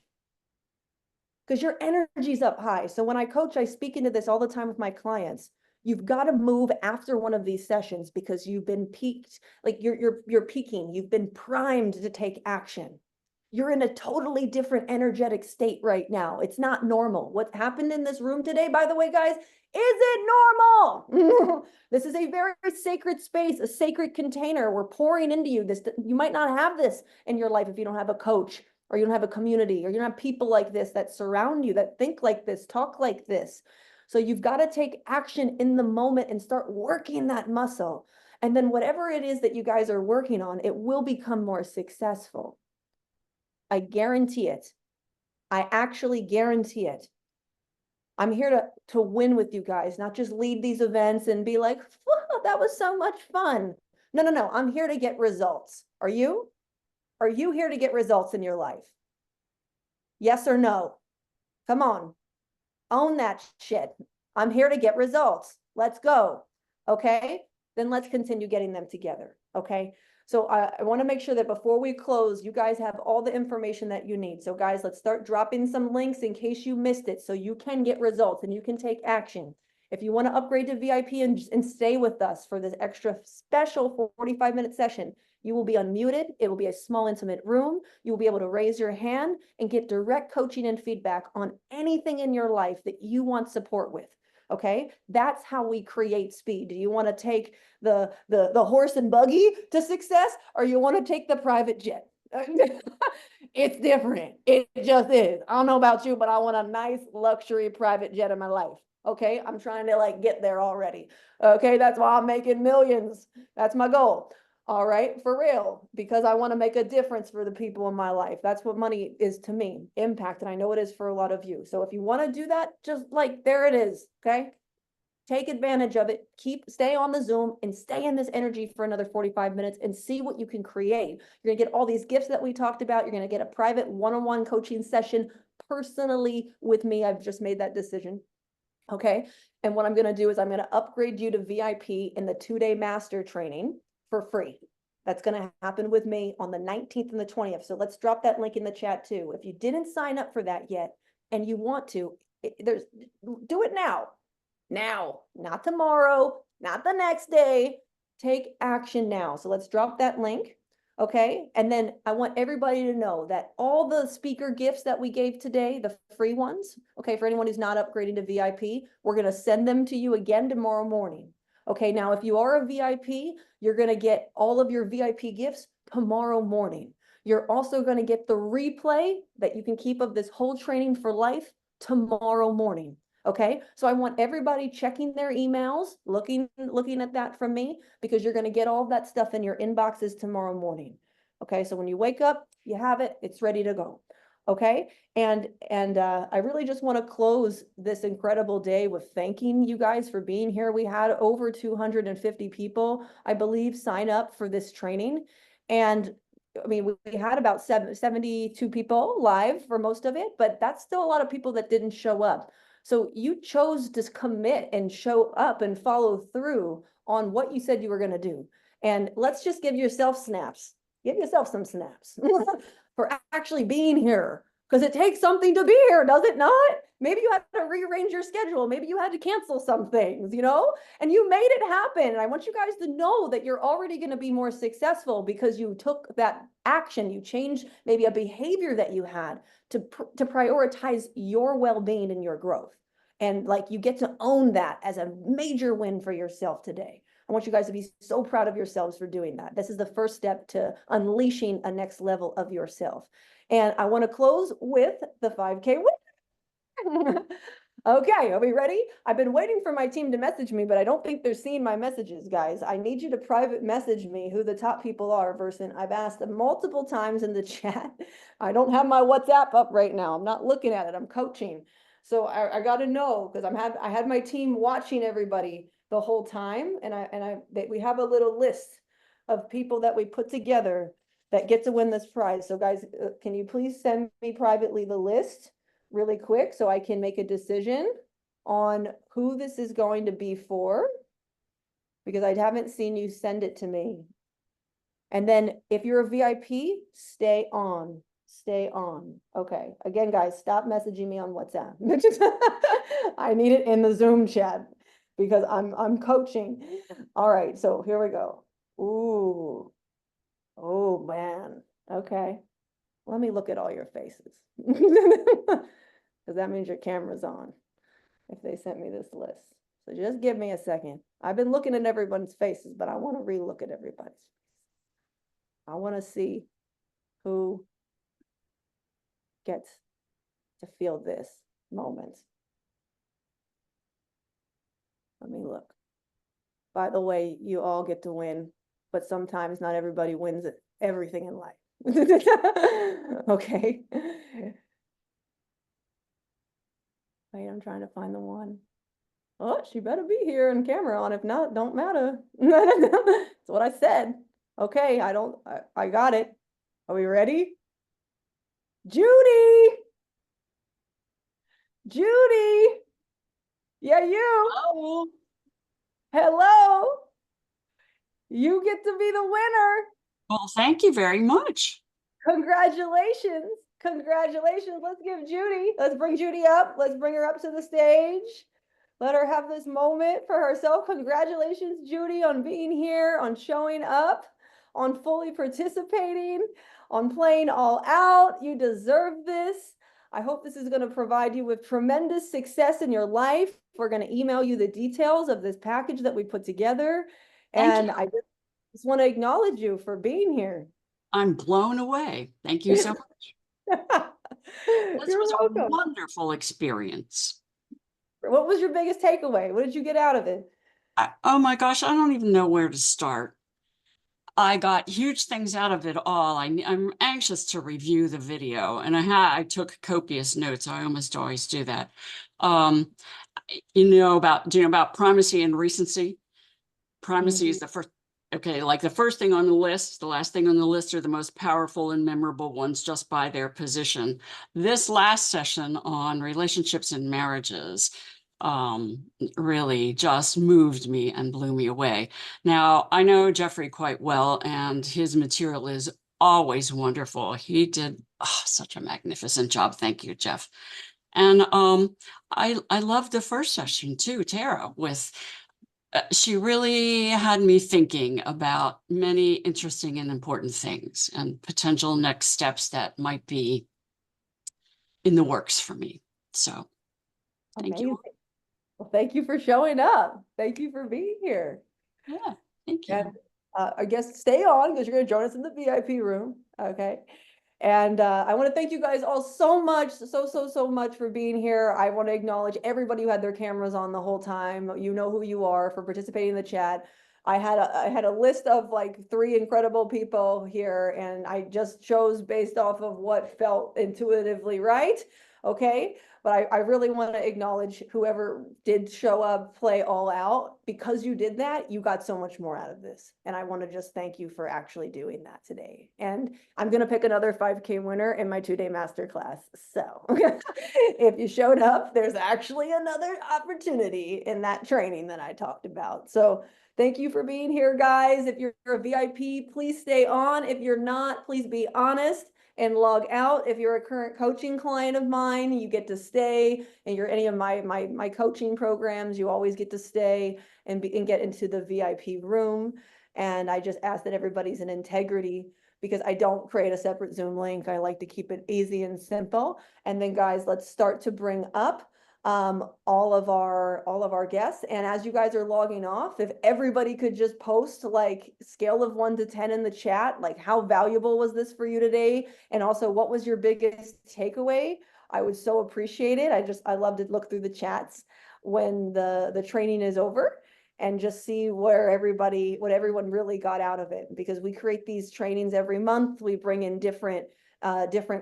Because your energy's up high. So when I coach, I speak into this all the time with my clients. You've got to move after one of these sessions because you've been peaked, like you're peaking. You've been primed to take action. You're in a totally different energetic state right now. It's not normal. What happened in this room today, by the way, guys, isn't normal. This is a very sacred space, a sacred container. We're pouring into you. You might not have this in your life if you don't have a coach, or you don't have a community, or you don't have people like this that surround you, that think like this, talk like this. So you've got to take action in the moment and start working that muscle. And then whatever it is that you guys are working on, it will become more successful. I guarantee it. I actually guarantee it. I'm here to win with you guys, not just lead these events and be like, oh, that was so much fun. No. I'm here to get results. Are you? Are you here to get results in your life? Yes or no? Come on. Own that shit. I'm here to get results. Let's go. Okay? Then let's continue getting them together. Okay? So I want to make sure that before we close, you guys have all the information that you need. So guys, let's start dropping some links in case you missed it so you can get results and you can take action. If you want to upgrade to VIP and stay with us for this extra special 45-minute session, You will be unmuted. It will be a small, intimate room. You will be able to raise your hand and get direct coaching and feedback on anything in your life that you want support with. Okay, that's how we create speed. Do you want to take the horse and buggy to success, or you want to take the private jet? It's different. It just is. I don't know about you, but I want a nice luxury private jet in my life. Okay, I'm trying to like get there already. Okay, that's why I'm making millions. That's my goal. All right, for real, because I want to make a difference for the people in my life. That's what money is to me, impact. And I know it is for a lot of you. So if you want to do that, just like there it is. Okay, take advantage of it. Stay on the Zoom and stay in this energy for another 45 minutes and see what you can create. You're gonna get all these gifts that we talked about. You're gonna get a private one-on-one coaching session personally with me. I've just made that decision. Okay. And what I'm going to do is I'm going to upgrade you to VIP in the 2-day master training for free. That's going to happen with me on the 19th and the 20th. So let's drop that link in the chat too. If you didn't sign up for that yet and you want to, do it now. Now, not tomorrow, not the next day. Take action now. So let's drop that link. Okay. And then I want everybody to know that all the speaker gifts that we gave today, the free ones, okay, for anyone who's not upgrading to VIP, we're going to send them to you again tomorrow morning. Okay. Now, if you are a VIP, you're going to get all of your VIP gifts tomorrow morning. You're also going to get the replay that you can keep of this whole training for life tomorrow morning. Okay, so I want everybody checking their emails, looking at that from me, because you're going to get all of that stuff in your inboxes tomorrow morning. Okay, so when you wake up, you have it, it's ready to go. Okay, and I really just want to close this incredible day with thanking you guys for being here. We had over 250 people, I believe, sign up for this training. And I mean, we had about 72 people live for most of it, but that's still a lot of people that didn't show up. So you chose to commit and show up and follow through on what you said you were going to do. And let's just give yourself snaps. Give yourself some snaps for actually being here, because it takes something to be here, does it not? Maybe you had to rearrange your schedule. Maybe you had to cancel some things, and you made it happen. And I want you guys to know that you're already going to be more successful because you took that action. You changed maybe a behavior that you had to prioritize your well-being and your growth. And like, you get to own that as a major win for yourself today. I want you guys to be so proud of yourselves for doing that. This is the first step to unleashing a next level of yourself. And I want to close with the 5K win. Okay, are we ready? I've been waiting for my team to message me, but I don't think they're seeing my messages, guys. I need you to private message me who the top people are, versus I've asked them multiple times in the chat. I don't have my WhatsApp up right now. I'm not looking at it. I'm coaching. So I got to know, because I had my team watching everybody the whole time, and we have a little list of people that we put together that get to win this prize. So guys, can you please send me privately the list really quick so I can make a decision on who this is going to be for, because I haven't seen you send it to me. And then if you're a VIP, stay on. Stay on. Okay. Again, guys, stop messaging me on WhatsApp. I need it in the Zoom chat because I'm coaching. All right. So here we go. Ooh. Oh man. Okay. Let me look at all your faces. Because that means your camera's on if they sent me this list. So just give me a second. I've been looking at everyone's faces, but I want to re-look at everybody's. I want to see who gets to feel this moment. Let me look. By the way, you all get to win, but sometimes not everybody wins everything in life. Okay. Wait, I'm trying to find the one. Oh, she better be here and camera on. If not, don't matter. That's what I said. Okay, I got it. Are we ready? Judy! Judy! Yeah, you! Hello. Hello! You get to be the winner! Well, thank you very much. Congratulations! Congratulations! Let's bring Judy up. Let's bring her up to the stage. Let her have this moment for herself. Congratulations, Judy, on being here, on showing up. on fully participating, on playing all out. You deserve this. I hope this is going to provide you with tremendous success in your life. We're going to email you the details of this package that we put together. Thank And you. I just want to acknowledge you for being here. I'm blown away. Thank you so much. This You're was a welcome. wonderful experience. What was your biggest takeaway? What did you get out of it? Oh my gosh, I don't even know where to start. I got huge things out of it all. I'm anxious to review the video, and I took copious notes. I almost always do that. Um, do you know about primacy and recency? Primacy is the first, okay, like the first thing on the list, the last thing on the list are the most powerful and memorable ones just by their position. This last session on relationships and marriages really just moved me and blew me away. Now, I know Jeffrey quite well, and his material is always wonderful. He did such a magnificent job. Thank you, Jeff. And I loved the first session too, Tara, with she really had me thinking about many interesting and important things and potential next steps that might be in the works for me. So thank you. Amazing. Well, thank you for showing up. Thank you for being here. Yeah, thank you. And I guess stay on because you're going to join us in the VIP room. Okay. And I want to thank you guys all so much, so much for being here. I want to acknowledge everybody who had their cameras on the whole time. You know who you are, for participating in the chat. I had a list of like 3 incredible people here, and I just chose based off of what felt intuitively right. Okay. But I really want to acknowledge whoever did show up, play all out. Because you did that, you got so much more out of this. And I want to just thank you for actually doing that today. And I'm going to pick another 5K winner in my 2-day masterclass. So if you showed up, there's actually another opportunity in that training that I talked about. So thank you for being here, guys. If you're a VIP, please stay on. If you're not, please be honest and log out. If you're a current coaching client of mine, you get to stay, and you're any of my coaching programs, you always get to stay and get into the VIP room. And I just ask that everybody's in integrity, because I don't create a separate Zoom link. I like to keep it easy and simple. And then guys, let's start to bring up all of our guests. And as you guys are logging off, if everybody could just post like scale of 1 to 10 in the chat, like how valuable was this for you today? And also, what was your biggest takeaway? I would so appreciate it. I love to look through the chats when the training is over and just see what everyone really got out of it. Because we create these trainings every month. We bring in different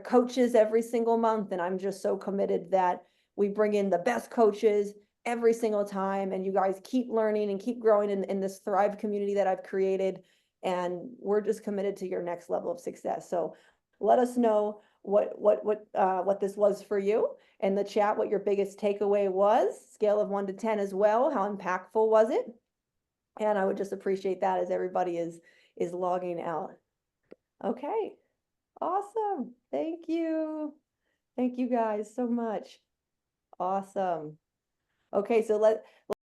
coaches every single month. And I'm just so committed that we bring in the best coaches every single time, and you guys keep learning and keep growing in this Thrive community that I've created. And we're just committed to your next level of success. So let us know what this was for you in the chat, what your biggest takeaway was, scale of 1 to 10 as well. How impactful was it? And I would just appreciate that as everybody is logging out. Okay, awesome. Thank you. Thank you guys so much. Awesome. Okay, so